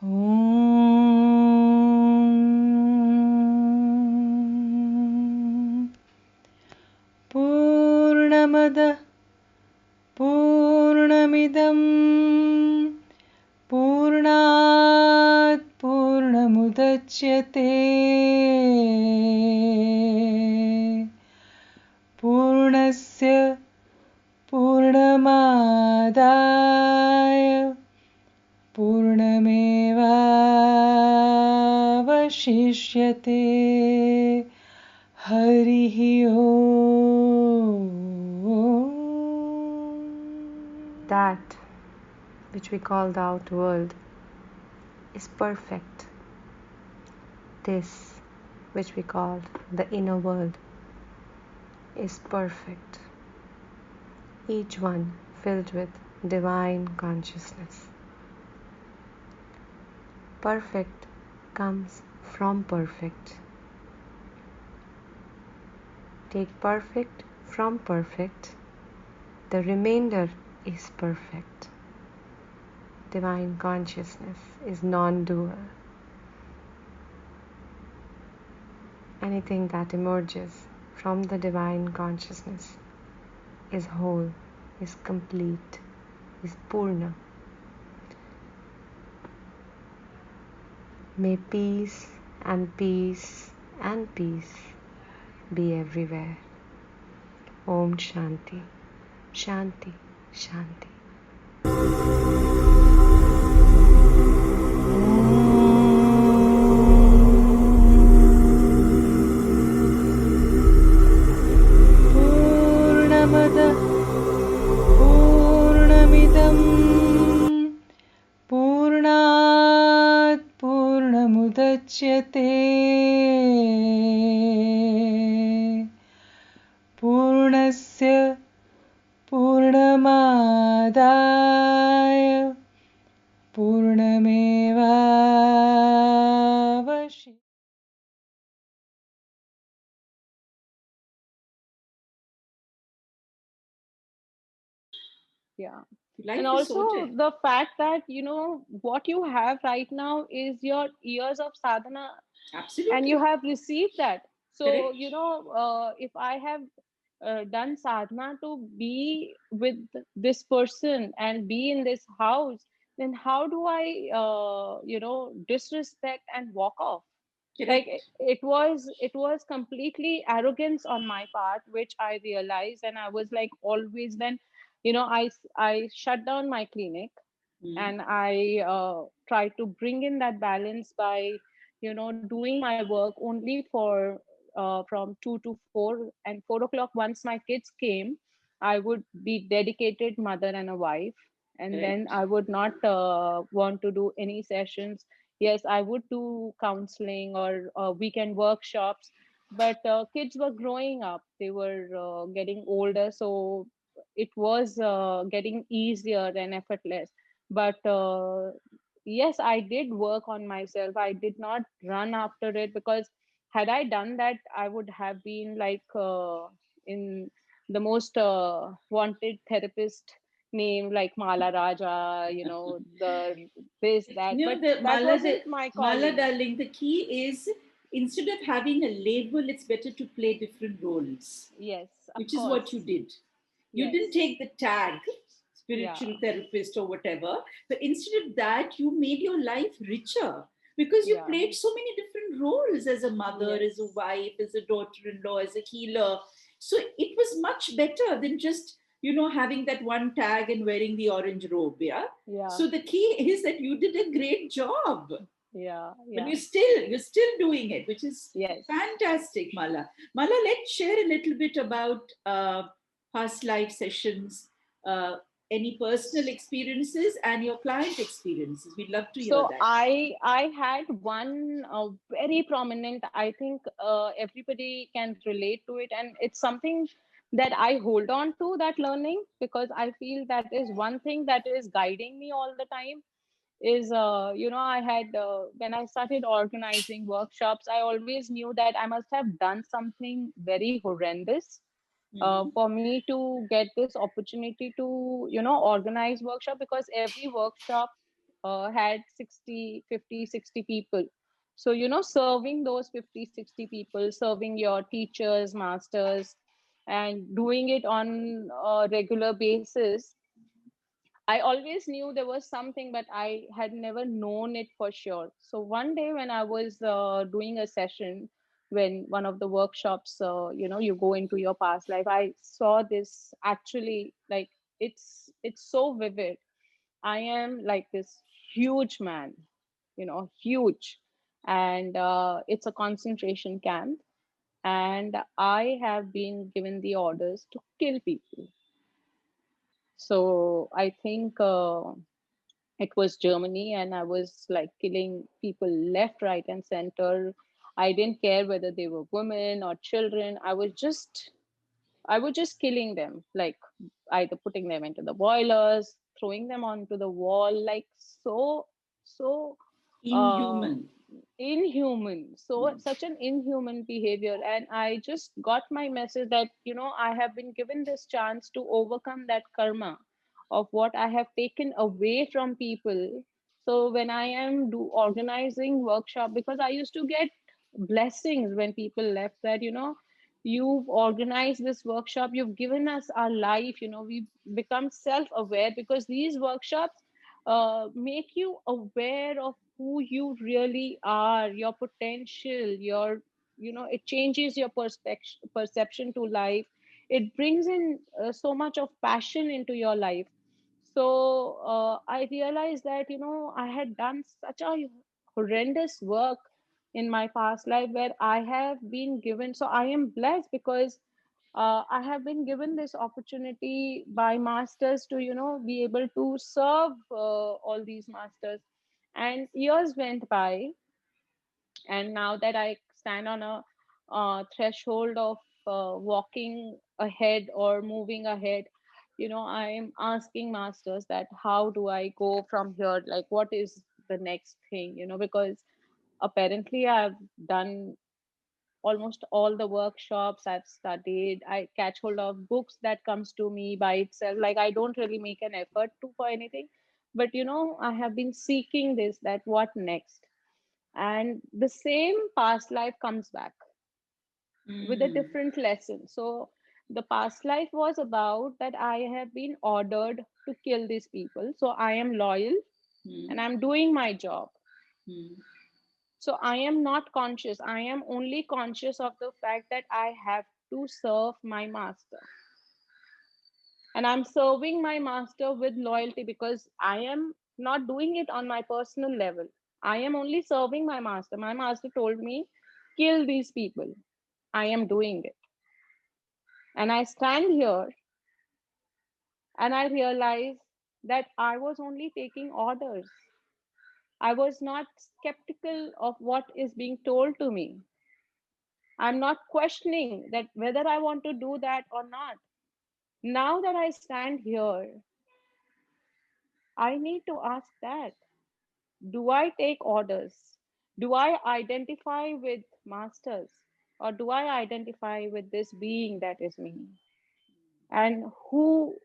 Om Purnamada Purnamidam Purnat Purnamudachyate Purnasya Purnamadaya Purnamevavashishyate Harihi Om. That which we call the outer world is perfect. This which we call the inner world is perfect. Each one filled with divine consciousness. Perfect comes from perfect. Take perfect from perfect. The remainder is perfect. Divine consciousness is non-dual. Anything that emerges from the divine consciousness is whole, is complete, is Purna. May peace and peace and peace be everywhere. Om Shanti, Shanti, Shanti. Purnamada Purnamidam Purnat Purnamudachyate Purnasya Purnamadaya Purnamevavashishyate. Yeah. Life And is also sorted. the fact that, what you have right now is your years of sadhana, and you Absolutely. have received that. So, Correct. if I have done sadhana to be with this person and be in this house, then how do I, disrespect and walk off? Like Correct. it was completely arrogance on my part, which I realized, and I was like always then, I shut down my clinic, Mm. and I try to bring in that balance by doing my work only for from 2 to 4, and 4 o'clock once my kids came, I would be dedicated mother and a wife, and then Correct. I would not want to do any sessions. Yes, I would do counseling or weekend workshops, but kids were growing up, they were getting older, so it was getting easier and effortless. But yes, I did work on myself, I did not run after it, because had I done that, I would have been like in the most wanted therapist name, like Mala Raja, the this that, You but know, the that Mala, wasn't my Mala calling. darling, the key is instead of having a label, it's better to play different roles, Yes, of which is what you course. did. You Yes. didn't take the tag Yeah. spiritual therapist or whatever, but instead of that, you made your life richer because you Yeah. played so many different roles as a mother, Yes. as a wife, as a daughter-in-law, as a healer. So it was much better than just having that one tag and wearing the orange robe. Yeah. Yeah. So the key is that you did a great job, Yeah. but Yeah. you're still doing it, which is Yes. fantastic. Mala, let's share a little bit about past life sessions, uh, any personal experiences and your client experiences. We'd love to hear So that. I had one very prominent. I think everybody can relate to it, and it's something that I hold on to, that learning, because I feel that is one thing that is guiding me all the time. Is I had when I started organizing workshops, I always knew that I must have done something very horrendous Mm-hmm. for me to get this opportunity to organize workshop, because every workshop had 60, 50, 60 people. So, serving those 50, 60 people, serving your teachers, masters, and doing it on a regular basis, I always knew there was something, but I had never known it for sure. So one day when I was doing a session, when one of the workshops, you go into your past life, I saw this actually, like, it's so vivid. I am like this huge man, huge, and it's a concentration camp, and I have been given the orders to kill people. So I think it was Germany, and I was like killing people left, right, and center. I didn't care whether they were women or children. I was just killing them, like either putting them into the boilers, throwing them onto the wall, like so uh, Inhuman. inhuman. So Mm. such an inhuman behavior. And I just got my message that, I have been given this chance to overcome that karma of what I have taken away from people. So when I am organizing workshop, because I used to get blessings when people left, that, you've organized this workshop, you've given us our life, we become self-aware, because these workshops make you aware of who you really are, your potential, it changes your perception to life. It brings in so much of passion into your life. So I realized that, I had done such a horrendous work in my past life, where I have been given, so I am blessed because I have been given this opportunity by masters to, be able to serve all these masters. And years went by, and now that I stand on a threshold of walking ahead or moving ahead, I am asking masters that how do I go from here? Like, what is the next thing? Because apparently I've done almost all the workshops, I've studied, I catch hold of books that comes to me by itself, like I don't really make an effort to for anything. But I have been seeking this, that what next. And the same past life comes back with a Mm. different lesson. So the past life was about that I have been ordered to kill these people, so I am loyal Mm. and I'm doing my job. Mm. So I am not conscious. I am only conscious of the fact that I have to serve my master. And I'm serving my master with loyalty, because I am not doing it on my personal level. I am only serving my master. My master told me, kill these people. I am doing it. And I stand here and I realize that I was only taking orders. I was not skeptical of what is being told to me. I'm not questioning that whether I want to do that or not. Now that I stand here, I need to ask that. Do I take orders? Do I identify with masters? Or do I identify with this being that is me? And who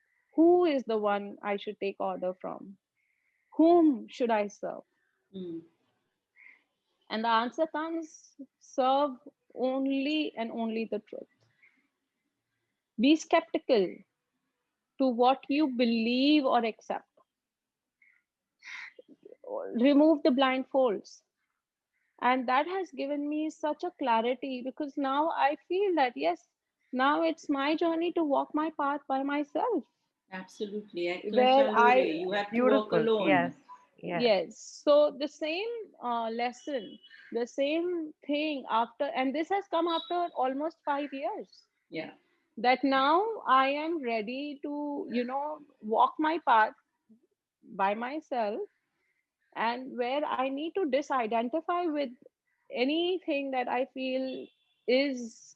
is the one I should take order from? Whom should I serve? Mm. And the answer comes, serve only and only the truth. Be skeptical to what you believe or accept. Remove the blindfolds. And that has given me such a clarity, because now I feel that, yes, now it's my journey to walk my path by myself, Absolutely. Ekla where chalore. I, You have to walk Beautiful. alone. Yes. Yes. yes, so the same lesson, the same thing after, and this has come after almost 5 years, Yeah. that now I am ready to, walk my path by myself, and where I need to disidentify with anything that I feel is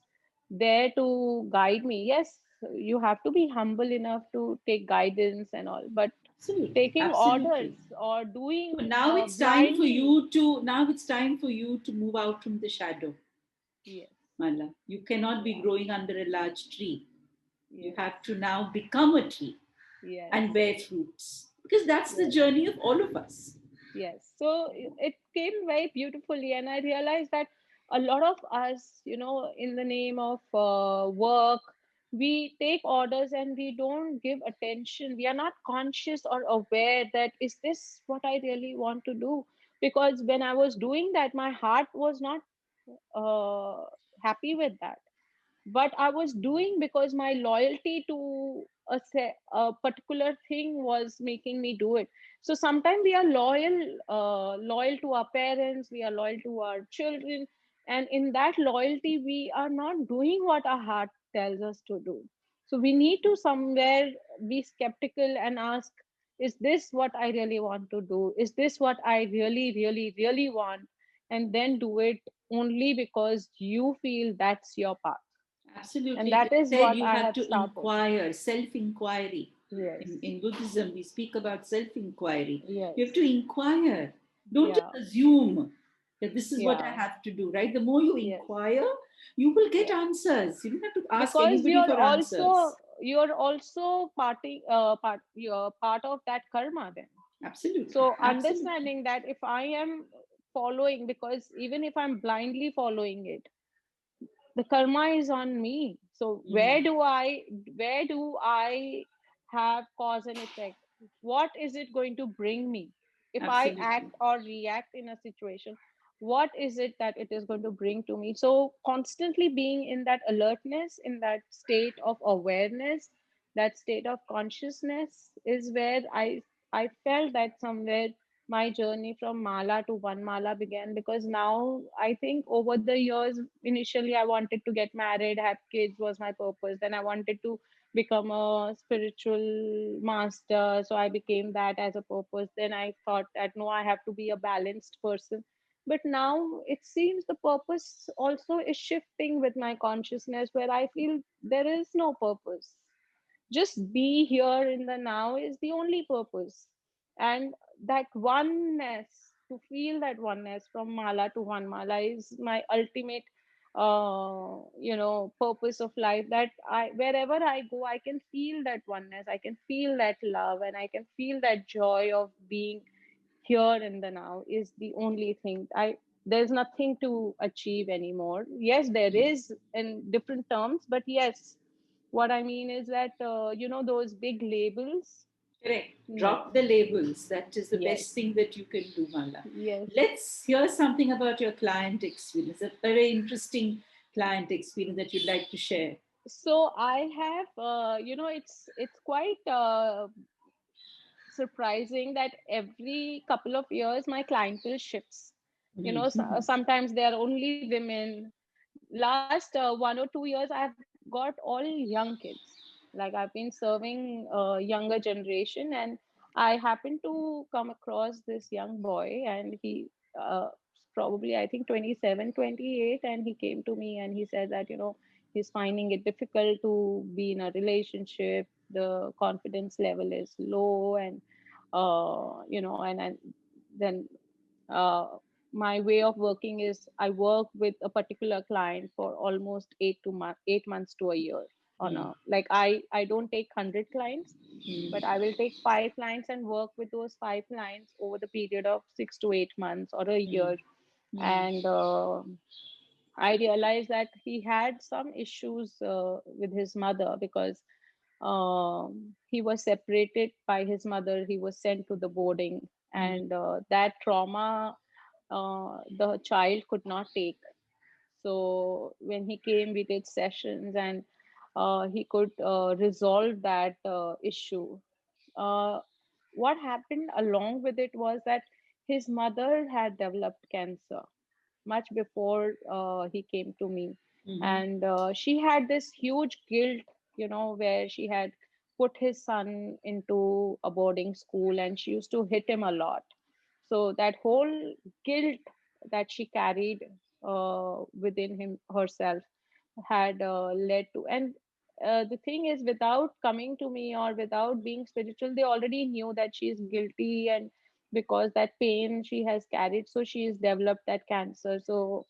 there to guide me. Yes, you have to be humble enough to take guidance and all, but Absolutely. taking orders Absolutely. or doing So now it's time for blindly, you to move out from the shadow, yes, Mala. You cannot be yeah, growing under a large tree. You yes, have to now become a tree yes, and bear fruits. Because that's the yes, journey of all of us. yes. So it came very beautifully, and I realized that a lot of us, in the name of work, we take orders and we don't give attention. We are not conscious or aware that is this what I really want to do? Because when I was doing that, my heart was not uh, happy with that, but I was doing because my loyalty to a particular thing was making me do it. So sometimes we are loyal to our parents, we are loyal to our children, and in that loyalty, we are not doing what our heart tells us to do. So we need to somewhere be skeptical and ask, is this what I really want to do? Is this what I really, really, really want? And then do it only because you feel that's your path. And Absolutely. that Like is I said, what you I have have to started. inquire, self inquiry. Yes, In Buddhism, we speak about self inquiry. You have yes, to inquire. Don't just yeah, assume that this is what I yeah, have to do, right? The more you yes, inquire, you will get yes. answers. You don't have to ask Because anybody for answers. you're also you're part of that karma then. Absolutely. So Absolutely. understanding that if I am following, because even if I'm blindly following it, the karma is on me. So Mm, where do I have cause and effect? What is it going to bring me if I absolutely. act or react in a situation? What is it that it is going to bring to me? So constantly being in that alertness, in that state of awareness, that state of consciousness is where I felt that somewhere my journey from mala to one mala began. Because now I think over the years, initially I wanted to get married, have kids was my purpose. Then I wanted to become a spiritual master, so I became that as a purpose. Then I thought that no, I have to be a balanced person. But now it seems the purpose also is shifting with my consciousness, where I feel there is no purpose. Just be here in the now is the only purpose. And that oneness, to feel that oneness from mala to one mala, is my ultimate purpose of life. That I wherever I go, I can feel that oneness, I can feel that love, and I can feel that joy of being here in the now is the only thing. There's nothing to achieve anymore. Yes, there is in different terms, but yes, what I mean is that those big labels. Correct. No. Drop the labels. That is the Yes. best thing that you can do, Mala. Yes. Let's hear something about your client experience, a very interesting client experience that you'd like to share. So I have, it's quite surprising that every couple of years my clientele shifts. Mhm. Sometimes they are only women. Last 1 or 2 years, I've got all young kids. Like I've been serving younger generation, and I happened to come across this young boy, and he uh, probably I think 27, 28, and he came to me and he said that he's finding it difficult to be in a relationship. The confidence level is low, and and then uh, my way of working is I work with a particular client for almost 8 months to a year. On Mm, a like I don't take 100 clients, but mm, I will take 5 clients and work with those 5 clients over the period of 6 to 8 months or a mm, year. mm, And I realized that he had some issues with his mother, because he was separated by his mother. He was sent to the boarding, mm, and that trauma the child could not take. So when he came, we did sessions, and he could resolve that issue. Uh, what happened along with it was that his mother had developed cancer much before he came to me. mhm, And she had this huge guilt, where she had put his son into a boarding school and she used to hit him a lot. So that whole guilt that she carried within him herself had led to. And the thing is, without coming to me or without being spiritual, they already knew that she is guilty, and because that pain she has carried, so she has developed that cancer. So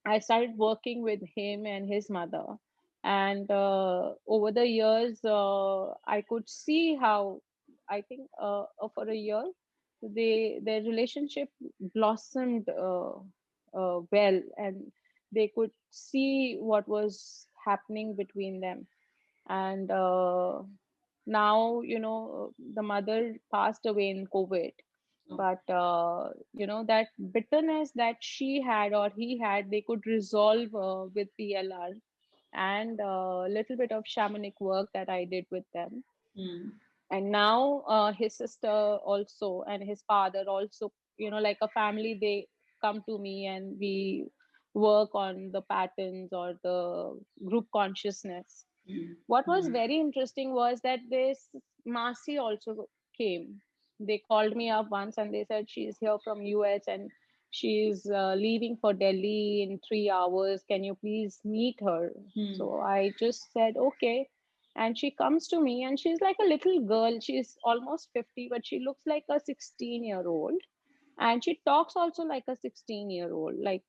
I started working with him and his mother. And over the years, I could see how, I think for a year, their relationship blossomed well, and they could see what was happening between them. And now, the mother passed away in COVID, Oh. but that bitterness that she had or he had, they could resolve with PLR and a little bit of shamanic work that I did with them. Mm. And now his sister also and his father also, like a family, they come to me and we work on the patterns or the group consciousness. Mm. What was Mm. very interesting was that this Masi also came. They called me up once and they said she's here from US and she's leaving for Delhi in 3 hours. Can you please meet her? Mm. So I just said, okay. And she comes to me and she's like a little girl. She's almost 50, but she looks like a 16-year-old. And she talks also like a 16-year-old. Like,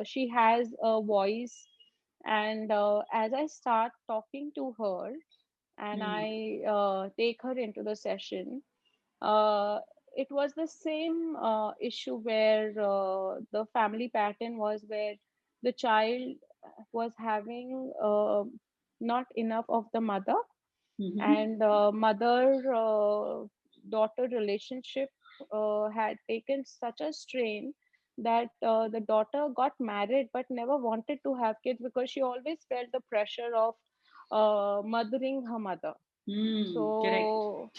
she has a voice. And as I start talking to her and Mm. I take her into the session, uh, it was the same issue where the family pattern was where the child was having not enough of the mother, Mhm. and mother daughter relationship had taken such a strain that the daughter got married but never wanted to have kids because she always felt the pressure of mothering her mother. Mm. Correct. So,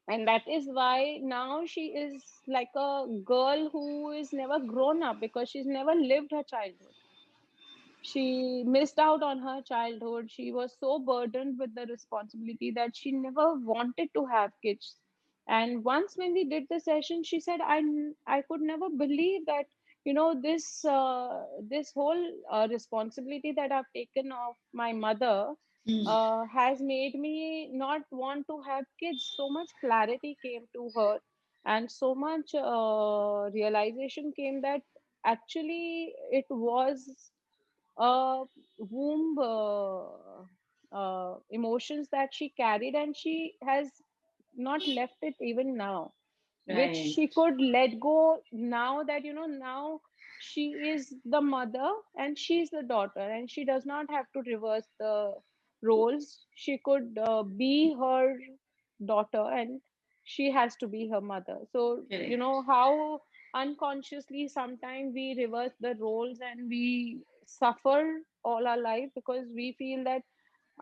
and that is why now she is like a girl who is never grown up because she's never lived her childhood. She missed out on her childhood. She was so burdened with the responsibility that she never wanted to have kids. And once when we did the session, she said, I could never believe that, this whole responsibility that I've taken of my mother Mm. has made me not want to have kids. So much clarity came to her, and so much realization came that actually it was womb emotions that she carried, and she has not left it even now, which Right. she could let go now that now she is the mother and she's the daughter, and she does not have to reverse the roles. She could be her daughter and she has to be her mother. So Correct. how unconsciously sometimes we reverse the roles and we suffer all our life because we feel that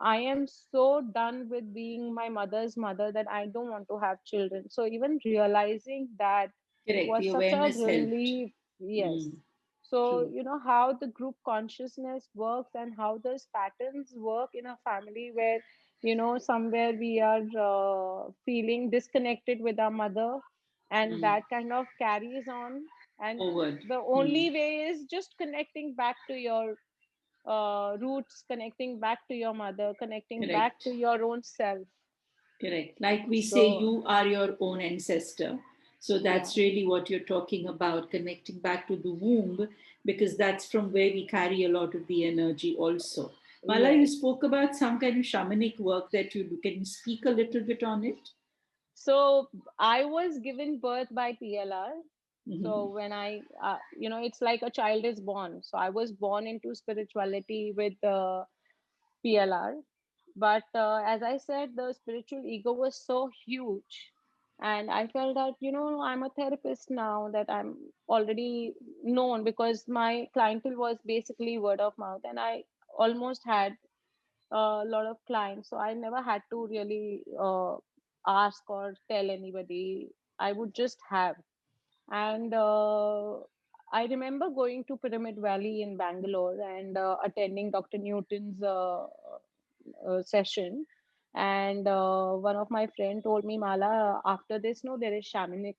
I am so done with being my mother's mother that I don't want to have children. So even realizing that Correct. was The such a awareness helped. relief. Yes. Mm. So, True. how the group consciousness works and how those patterns work in a family where, somewhere we are feeling disconnected with our mother, and Mm. that kind of carries on. And Forward. the Mm. only way is just connecting back to your roots, connecting back to your mother, connecting back Correct. to your own self. Correct. Like we say, So, you are your own ancestor. So yeah, that's really what you're talking about, connecting back to the womb, because that's from where we carry a lot of the energy also. Mala, you yes. spoke about some kind of shamanic work that you do. Can you speak a little bit on it? So, I was given birth by PLR. Mm-hmm. So, when it's like a child is born. So, I was born into spirituality with PLR. But as I said, the spiritual ego was so huge. And I felt that, I'm a therapist now, that I'm already known because my clientele was basically word of mouth. And I almost had a lot of clients. So I never had to really ask or tell anybody. I would just have. And I remember going to Pyramid Valley in Bangalore and attending Dr. Newton's session. And one of my friend told me, Mala, after this, no, there is shamanic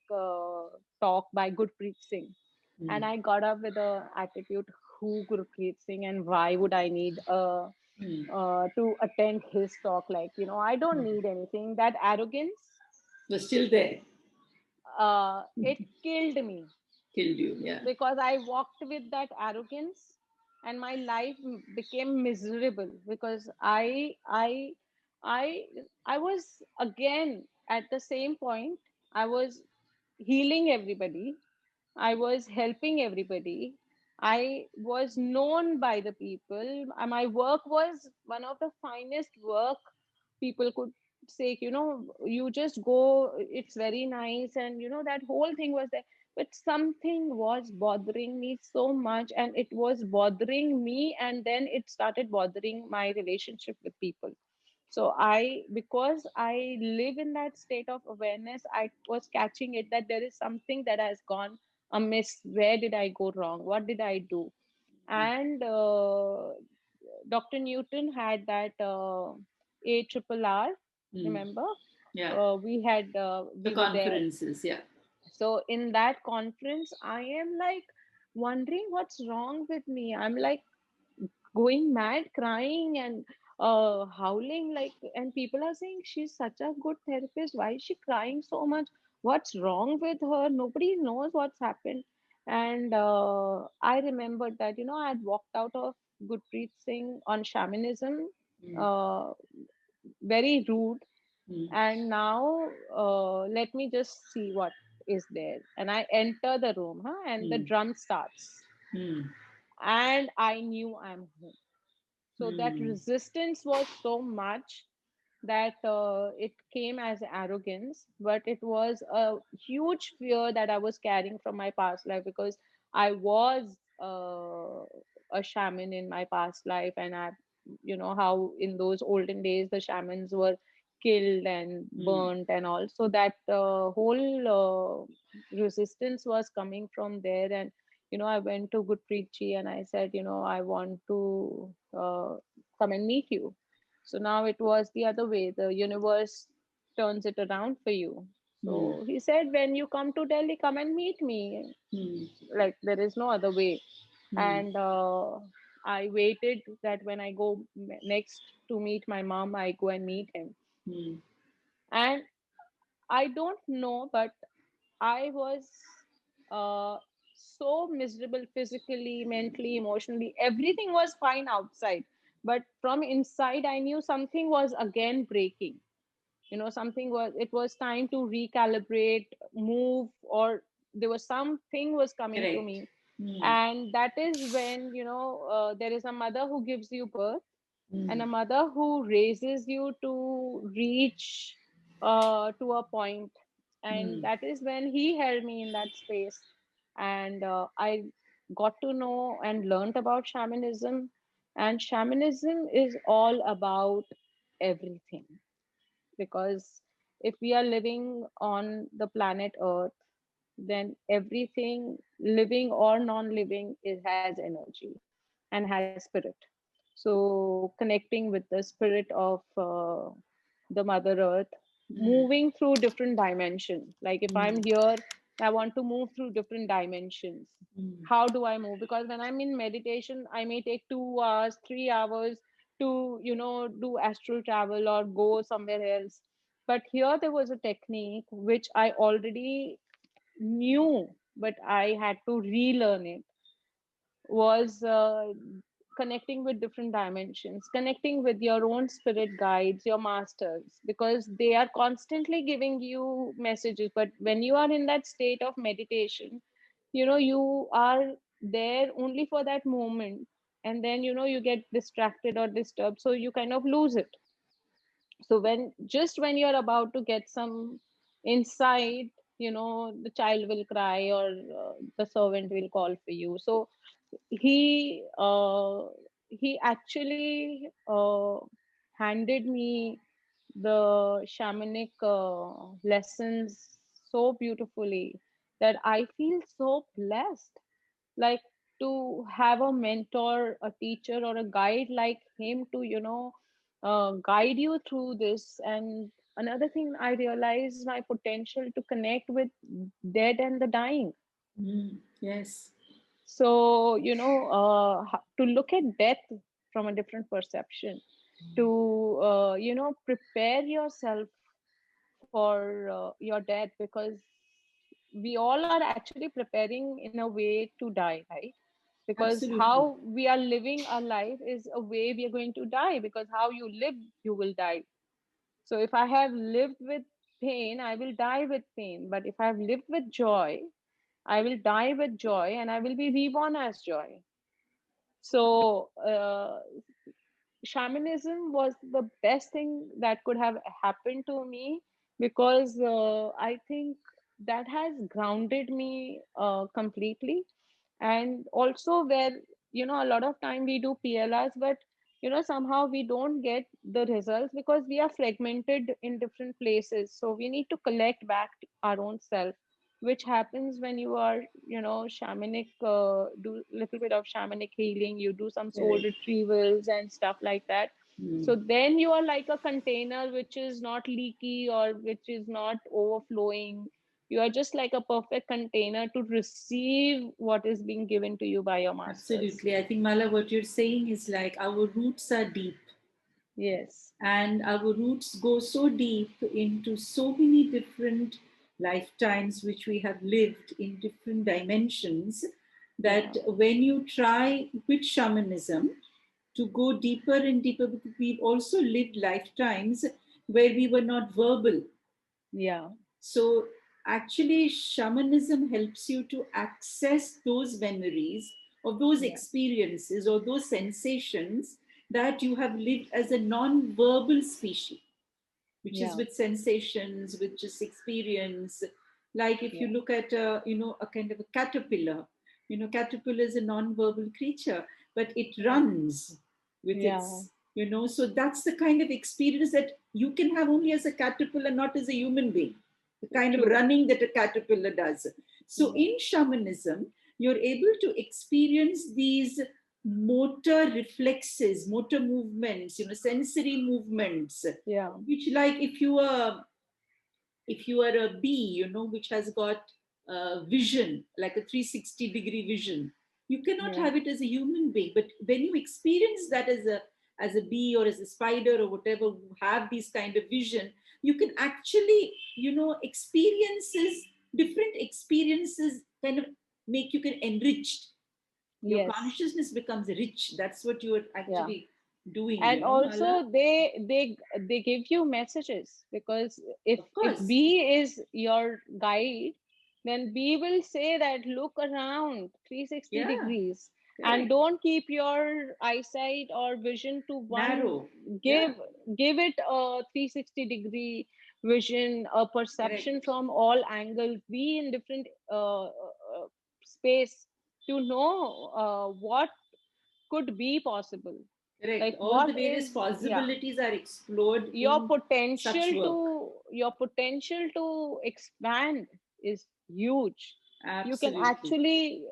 talk by Gurpreet Singh. And Mm. I got up with a attitude, who Gurpreet Singh and why would I need Mm. to attend his talk? Like, I don't Mm. need anything. That arrogance, Was still there. it killed me Killed you. Yeah. because I walked with that arrogance and my life became miserable because I I was again at the same point. I was healing everybody. I was helping everybody. I was known by the people. My work was one of the finest work people could say. You just go, it's very nice, and that whole thing was there. But something was bothering me so much, and it was bothering me, and then it started bothering my relationship with people. So because I live in that state of awareness, I was catching it that there is something that has gone amiss. Where did I go wrong? What did I do? And Dr. Newton had that ARRR, Mm. remember? Yeah. The We were there. conferences. Yeah. So in that conference, I am like wondering what's wrong with me. I'm like going mad, crying and howling, like, and people are saying she's such a good therapist. Why is she crying so much? What's wrong with her? Nobody knows what's happened. And I remembered that I had walked out of Gurpreet Singh on shamanism, Mm. uh, very rude, Mm. and now let me just see what is there. And I enter the room, and the Mm. drum starts, Mm. and I knew I'm home. So that Mm. resistance was so much that it came as arrogance, but it was a huge fear that I was carrying from my past life, because I was a shaman in my past life, and how in those olden days the shamans were killed and Mm. burnt and all. So that whole resistance was coming from there. And I went to Gurpreet Ji and I said, I want to come and meet you. So now it was the other way. The universe turns it around for you. Mm. So he said, when you come to Delhi, come and meet me. Mm. Like, there is no other way. Mm. And I waited that when I go next to meet my mom, I go and meet him. Mm. And I don't know, but I was uh, so miserable physically, mentally, emotionally. Everything was fine outside. But from inside, I knew something was again breaking. Something was, it was time to recalibrate, move, or there was something was coming to Correct. me. Mm. And that is when, there is a mother who gives you birth, and Mm. a mother who raises you to reach to a point. And Mm. that is when he held me in that space. And I got to know and learned about shamanism. And shamanism is all about everything, because if we are living on the planet Earth, then everything living or non-living has energy and has spirit. So connecting with the spirit of the Mother Earth, Mm. moving through different dimensions. Like if I'm Mm. here, I want to move through different dimensions. Mm. How do I move? Because when I'm in meditation, I may take 2 hours, 3 hours to do astral travel or go somewhere else. But here there was a technique which I already knew, but I had to relearn it. Was connecting with different dimensions, connecting with your own spirit guides, your masters, because they are constantly giving you messages. But when you are in that state of meditation, you are there only for that moment, and then you get distracted or disturbed, so you kind of lose it. So when you're about to get some insight, the child will cry, or the servant will call for you. So he actually handed me the shamanic lessons so beautifully that I feel so blessed, like, to have a mentor, a teacher, or a guide like him to guide you through this. And another thing, I realized my potential to connect with dead and the dying. Mm. Yes. So to look at death from a different perception, to prepare yourself for your death, because we all are actually preparing in a way to die, right? Because Absolutely. how we are living our life is a way we are going to die, because how you live, you will die. So if I have lived with pain, I will die with pain. But if I've lived with joy, I will die with joy and I will be reborn as joy. So, shamanism was the best thing that could have happened to me because I think that has grounded me completely. And also, where, a lot of time we do PLRs, but somehow we don't get the results because we are fragmented in different places. So we need to collect back our own self, which happens when you are, shamanic, do little bit of shamanic healing, you do some soul Correct. retrievals and stuff like that. Hmm. So then you are like a container which is not leaky or which is not overflowing. You are just like a perfect container to receive what is being given to you by your masters. Absolutely. I think, Mala, what you're saying is like our roots are deep, Yes. and our roots go so deep into so many different lifetimes which we have lived in different dimensions, Yeah. that when you try with shamanism to go deeper and deeper, because we've also lived lifetimes where we were not verbal. Yeah. So actually, shamanism helps you to access those memories or those Yeah. experiences or those sensations that you have lived as a non-verbal species, which is Yeah. with sensations, with just experience. Like if you Yeah. look at a kind of a caterpillar, caterpillar is a non-verbal creature, but it Yeah. runs with Yeah. its, so that's the kind of experience that you can have only as a caterpillar, not as a human being. The kind of True. running that a caterpillar does. So Yeah. in shamanism, you're able to experience these motor reflexes, motor movements, sensory movements, Yeah. which like if you are a bee, which has got vision, like a 360-degree vision, you cannot Yeah. have it as a human being. But when you experience that as a bee or as a spider or whatever who have these kind of vision, you can actually, experiences, different experiences kind of make you can enriched. Your Yes. consciousness becomes rich. That's what you are Yeah. actually doing, And Mala. also they give you messages, because if Of if course. B is your guide, then B will say that look around 360 Yeah, degrees and correct. don't keep your eyesight or vision to one. Narrow. Yeah, Give it a 360-degree vision, a perception correct. from all angles, be in different space to know what could be possible, Correct. like All what the various is, yeah, possibilities are explored your in such potential work. to expand is huge. You can Absolutely. actually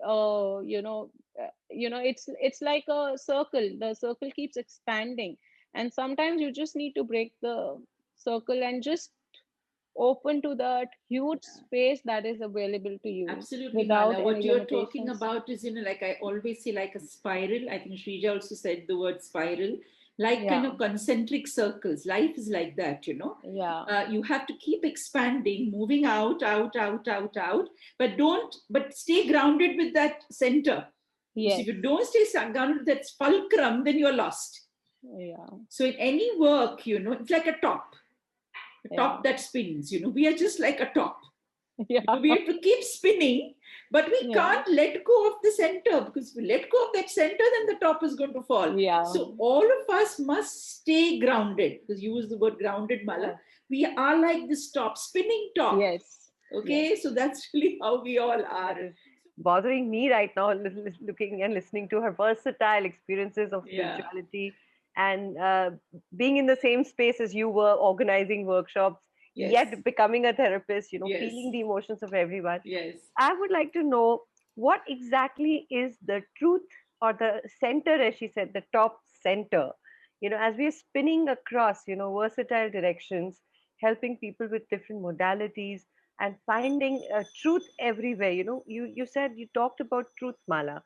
it's like a circle. The circle keeps expanding, and sometimes you just need to break the circle and just open to that huge space that is available to you Absolutely, without Mala. What any you're talking limitations. about is, like I always say, like a spiral. I think Shrija also said the word spiral, like kind Yeah. of concentric circles. Life is like that. Yeah. You have to keep expanding, moving out, out, out, out, out, but stay grounded with that center. Because if Yes. you don't stay grounded with that fulcrum, then you're lost. Yeah. So in any work, it's like a Yeah. top that spins. We are just like a top. Yeah. We have to keep spinning, but we Yeah. can't let go of the center, because if we let go of that center, then the top is going to fall. Yeah. So all of us must stay grounded, because you use the word grounded, Mala. Yeah. We are like this top, spinning top. Yes. Yes. Okay, so that's really how we all That are. is bothering me right now, looking and listening to her versatile experiences of Yeah. spirituality and being in the same space as you were, organizing workshops, Yes. yet becoming a therapist, Yes. feeling the emotions of everyone. Yes. I would like to know what exactly is the truth or the center, as she said, the top center. As we are spinning across, versatile directions, helping people with different modalities and finding truth everywhere. You said you talked about truth, Mala,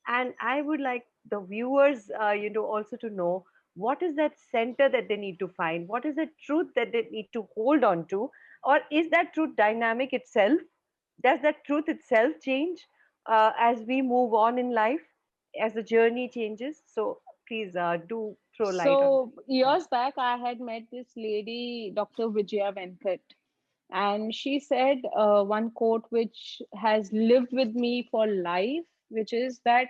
and I would like the viewers, also to know what is that center that they need to find, what is the truth that they need to hold on to, or is that truth dynamic itself? Does that truth itself change as we move on in life, as the journey changes? So please do throw light on So this. years back, I had met this lady, Dr. Vijaya Venkat. And she said one quote which has lived with me for life, which is that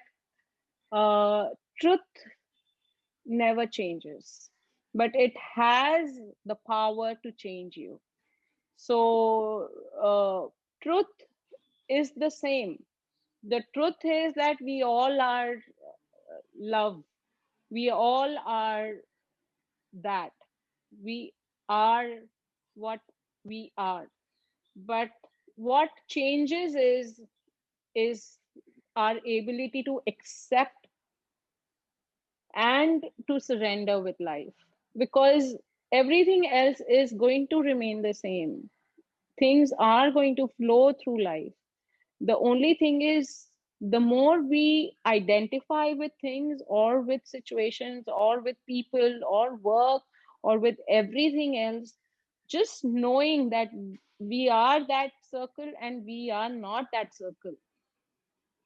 uh, truth never changes, but it has the power to change you. So, truth is the same. The truth is that we all are love. We all are that. We are what we are. But what changes is our ability to accept and to surrender with life, because everything else is going to remain the same. Things are going to flow through life. The only thing is, the more we identify with things or with situations or with people or work or with everything else, just knowing that we are that circle and we are not that circle.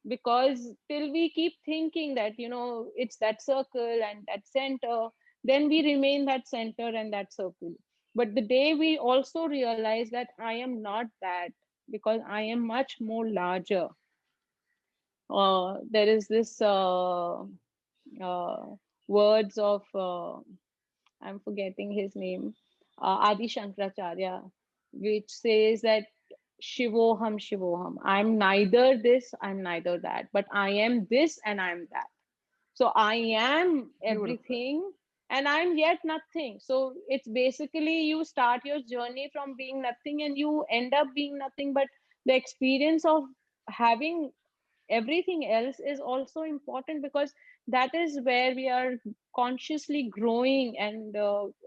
Because till we keep thinking that, it's that circle and that center, then we remain that center and that circle. But the day we also realize that I am not that, because I am much more larger. There is this uh, words of I'm forgetting his name, Adi Shankaracharya, which says that Shivoham, Shivoham. I'm neither this, I'm neither that, but I am this and I'm that. So I am Beautiful. everything and I'm yet nothing. So it's basically you start your journey from being nothing and you end up being nothing. But the experience of having everything else is also important, because that is where we are consciously growing and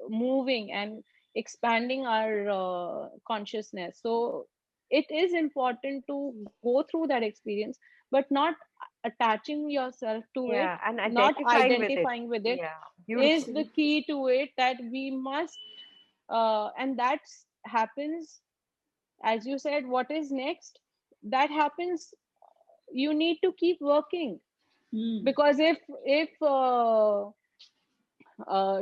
moving and expanding our consciousness. So it is important to go through that experience, but not attaching yourself to it, Yeah, and not identifying with it. identifying with it, Yeah, is beautiful. the Absolutely. key to it. That we must and that happens, as you said, what is next, that happens. You need to keep working, Hmm. because if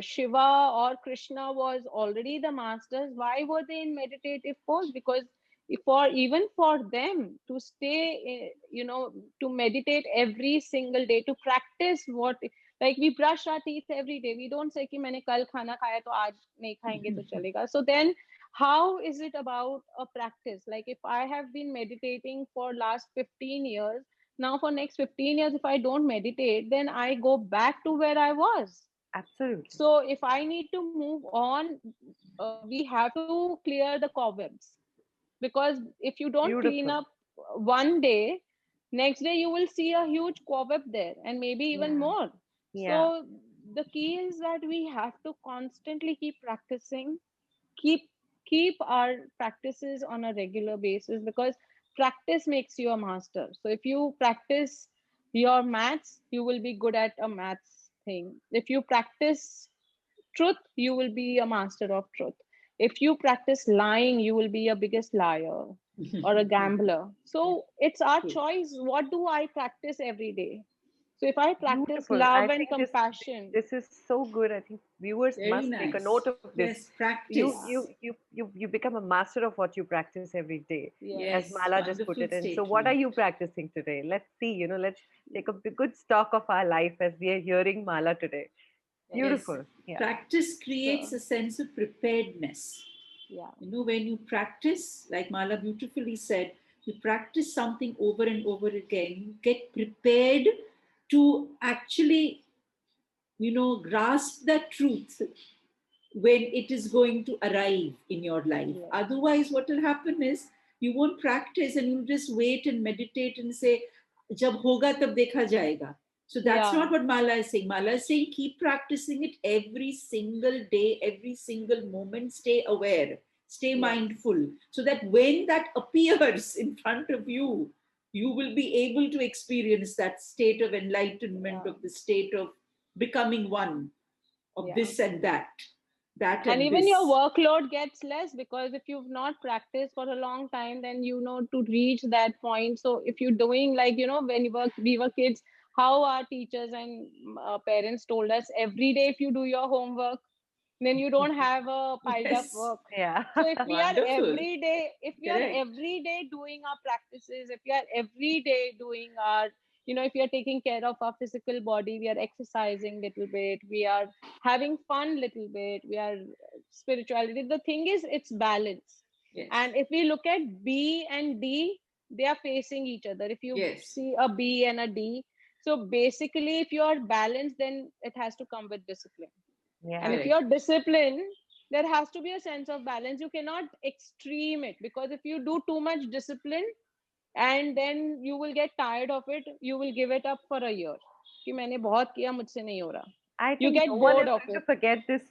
Shiva or Krishna was already the masters, why were they in meditative pose? Because for even for them to stay, to meditate every single day, to practice what, like we brush our teeth every day. We don't say कि मैंने कल खाना खाया तो आज नहीं खाएंगे तो चलेगा. So then, how is it about a practice? Like if I have been meditating for last 15 years, now for next 15 years, if I don't meditate, then I go back to where I was. Absolutely. So if I need to move on, we have to clear the cobwebs, because if you don't clean Beautiful. up one day, next day you will see a huge cobweb there and maybe even Yeah. more. Yeah. So the key is that we have to constantly keep practicing, keep keep our practices on a regular basis, because practice makes you a master. So if you practice your maths, you will be good at a maths thing. If you practice truth, you will be a master of truth. If you practice lying, you will be a biggest liar or a gambler. Yeah, So it's our true. choice. What do I practice every day? So if I practice Beautiful. I love and think compassion, this is so good. I think viewers Very must take a note nice. of this. Yes, You yeah, you practice. you you become a master of what you practice every day, as yes, Yes, Mala just put wonderful it. And so, what are statement. you practicing today? Let's see. Let's take a good stock of our life as we are hearing Mala today. yes. Yes, Beautiful. Yeah. practice creates So a sense of preparedness. yeah, When you practice, like Mala beautifully said, you practice something over and over again, you get prepared to actually, grasp that truth when it is going to arrive in your life. yes, Otherwise, what will happen is you won't practice and you'll just wait and meditate and say, Jab hoga tab dekha jayega. So that's yeah, not what Mala is saying. Mala is saying keep practicing it every single day, every single moment. Stay aware, stay yes, mindful, so that when that appears in front of you, you will be able to experience that state of enlightenment, yeah, of the state of becoming one, of yeah. this and that And and even your this. workload gets less, because if you've not practiced for a long time, then to reach that point. So if you're doing, like, when we were kids, how our teachers and parents told us every day, if you do your homework, then you don't have a piled up Yes. work. Yeah. So if we are Wonderful. every day, if we are Correct. every day doing our practices, if we are every day doing our, if we are taking care of our physical body, we are exercising little bit, we are having fun little bit, we are spirituality. The thing is, it's balance. Yes. And if we look at B and D, they are facing each other. If you Yes. see a B and a D, so basically, if you are balanced, then it has to come with discipline. And Yeah. if Correct. you're disciplined, there has to be a sense of balance. You cannot extreme it, because if you do too much discipline and then you will get tired of it, you will give it up for a year. कि मैंने बहुत किया, मुझसे नहीं हो रहा. I You think no get one is bored of going to it. forget this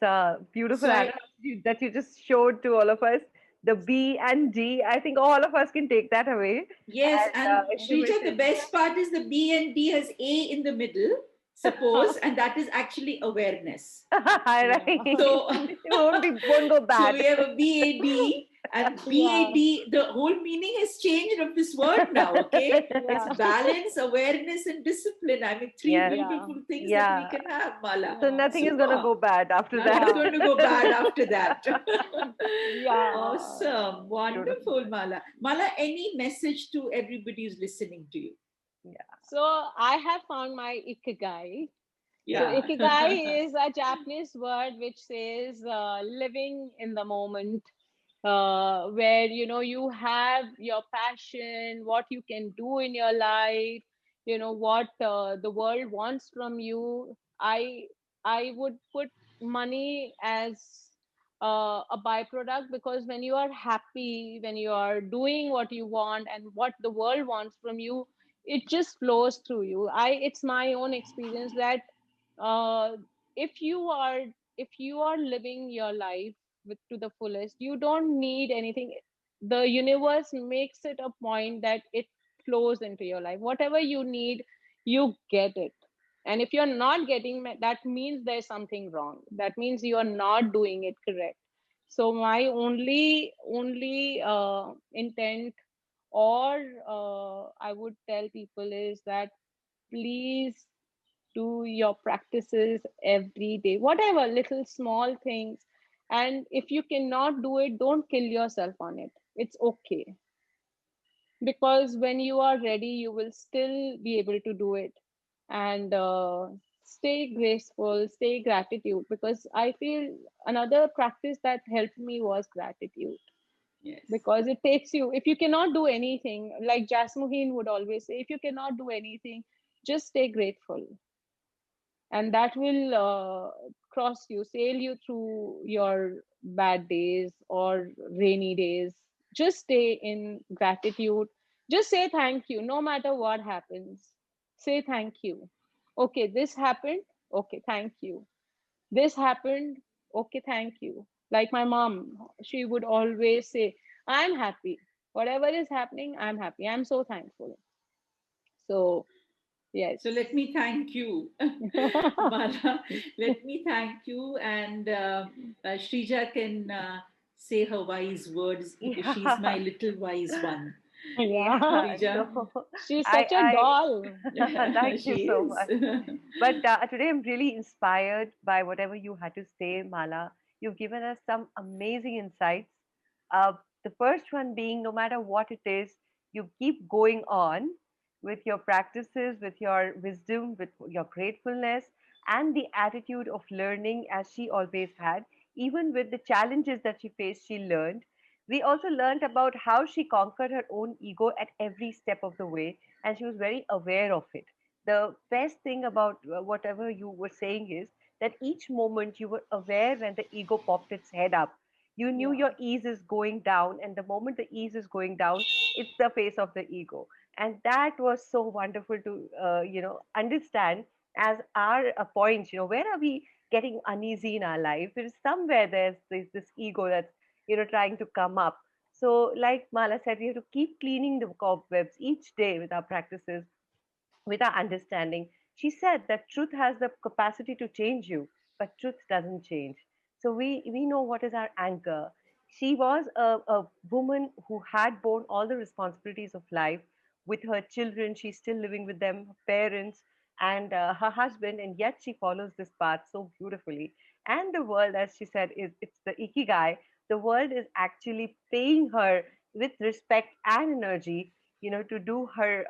beautiful So analogy that you just showed to all of us. The B and D. I think all of us can take that away yes, and and implement Shrija, the it. best part is the B and D has A in the middle, suppose, and that is actually awareness. Yeah. Right. So, It won't go so bad. we have a BAD, and Yeah. BAD, the whole meaning has changed of this word now, okay? It's Yeah. balance, awareness, and discipline. I mean, three Yes. Yeah. beautiful things that we Yeah. can have, Mala. So Yeah. nothing is gonna Super. go bad after Nothing's that. Yeah. going to go bad after that. Yeah. Awesome. Beautiful. Wonderful, Mala. Mala, any message to everybody who's listening to you? Yeah. So I have found my ikigai. So Yeah. ikigai is a Japanese word which says living in the moment, where you have your passion, what you can do in your life, what the world wants from you. I would put money as a byproduct, because when you are happy, when you are doing what you want and what the world wants from you, it just flows through you. It's my own experience that uh, if you are living your life to the fullest, you don't need anything. The universe makes it a point that it flows into your life. Whatever you need, you get it. And if you're not getting that, means there's something wrong. That means you are not doing it correct. So my only intent, or I would tell people, is that please do your practices every day, whatever little small things. And if you cannot do it, don't kill yourself on it. It's okay, because when you are ready, you will still be able to do it. And stay graceful, stay gratitude, because I feel another practice that helped me was gratitude. Yes. Because it takes you, if you cannot do anything, like Jasmuheen would always say, if you cannot do anything, just stay grateful, and that will cross you, sail you through your bad days or rainy days. Just stay in gratitude. Just say thank you no matter what happens. Say thank you. Okay, this happened. Okay, thank you. This happened. Okay, thank you. Like my mom, she would always say, I'm happy. Whatever is happening, I'm happy. I'm so thankful. So, yes. So let me thank you, Mala. Let me thank you. And Shrija can say her wise words because she's my Yeah. little wise one. Yeah. Yeah. Shrija, So She's such a I doll. thank you she so is. much. But today I'm really inspired by whatever you had to say, Mala. You've given us some amazing insights. Uh, the first one being no matter what it is, you keep going on with your practices, with your wisdom, with your gratefulness, and the attitude of learning as she always had. Even with the challenges that she faced, she learned. We also learned about how she conquered her own ego at every step of the way, and she was very aware of it. The best thing about whatever you were saying is that each moment you were aware when the ego popped its head up. You knew Yeah. your ease is going down, and the moment the ease is going down, it's the face of the ego. And that was so wonderful to understand as our point. Where are we getting uneasy in our life? It is somewhere there's this ego that's trying to come up. So, like Mala said, we have to keep cleaning the cobwebs each day with our practices, with our understanding. She said that truth has the capacity to change you, but truth doesn't change. So we know what is our anchor. She was a woman who had borne all the responsibilities of life with her children. She's still living with them, her parents, and her husband, and yet she follows this path so beautifully. And the world, as she said, is it's the ikigai. The world is actually paying her with respect and energy, to do her,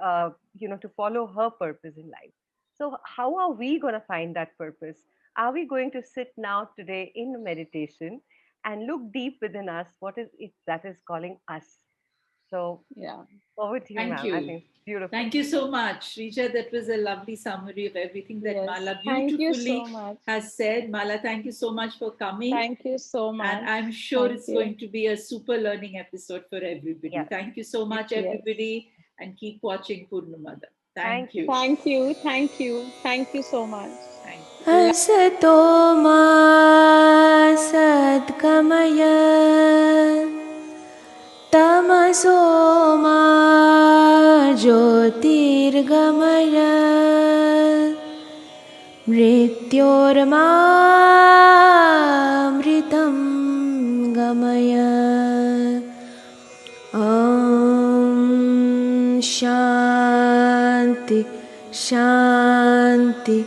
to follow her purpose in life. So, how are we going to find that purpose? Are we going to sit now today in meditation and look deep within us? What is it that is calling us? So, Yeah. over to you, Thank ma'am. I you. think it's beautiful. Thank you so much, Richa. That was a lovely summary of everything that Yes. Mala Thank you beautifully so much. has said. Mala, thank you so much for coming. Thank you so much. And I'm sure Thank it's you. going to be a super learning episode for everybody. Yes. Thank you so much, Yes. everybody, and keep watching Purnamada. Thank Thank you. you. Thank you. Thank you. Thank you so much. Thank you. असतो मा सद्गमय तमसो मा ज्योतिर्गमय मृत्योर्मामृतं गमय ॐ शान्ति शान्ति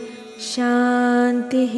शान्तिः